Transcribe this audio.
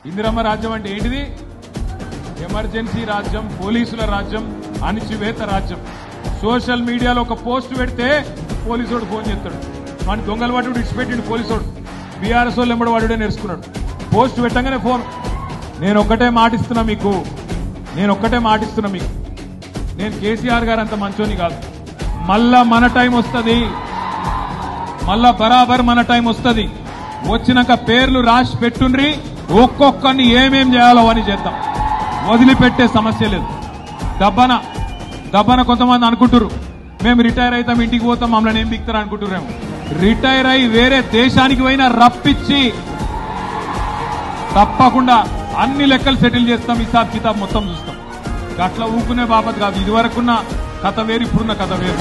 ఇందిరమ్మ రాజ్యం అంటే ఏంటిది? ఎమర్జెన్సీ రాజ్యం, పోలీసుల రాజ్యం, అణిచివేత రాజ్యం. సోషల్ మీడియాలో ఒక పోస్ట్ పెడితే పోలీసుడు ఫోన్ చేస్తాడు, మన దొంగల వాడు ఇచ్చిపెట్టిండు పోలీసుడు. బీఆర్ఎస్ వాళ్ళు ఎంబడి వాడుడే నేర్చుకున్నాడు. పోస్ట్ పెట్టగానే ఫోన్. నేను ఒక్కటే మాటిస్తున్నా మీకు, నేను కేసీఆర్ గారు అంత మంచోని కాదు. మళ్ళా మన టైం వస్తుంది, మళ్ళా బరాబర్ మన టైం వస్తుంది. వచ్చినాక పేర్లు రాసి పెట్టుండ్రి, ఒక్కొక్కరిని ఏమేం చేయాలో అని చేద్దాం. వదిలిపెట్టే సమస్య లేదు. దబ్బన కొంతమంది అనుకుంటారు మేము రిటైర్ అవుతాం, ఇంటికి పోతాం, మమ్మల్ని ఏం బిక్తారు అనుకుంటున్నాము. రిటైర్ అయి వేరే దేశానికి పోయినా రప్పించి తప్పకుండా అన్ని లెక్కలు సెటిల్ చేస్తాం, హిసాబ్ కితాబ్ మొత్తం చూస్తాం. అట్లా ఊకునే బాపత్ కాదు. ఇదివరకున్న కథ వేరు, ఇప్పుడున్న కథ వేరు.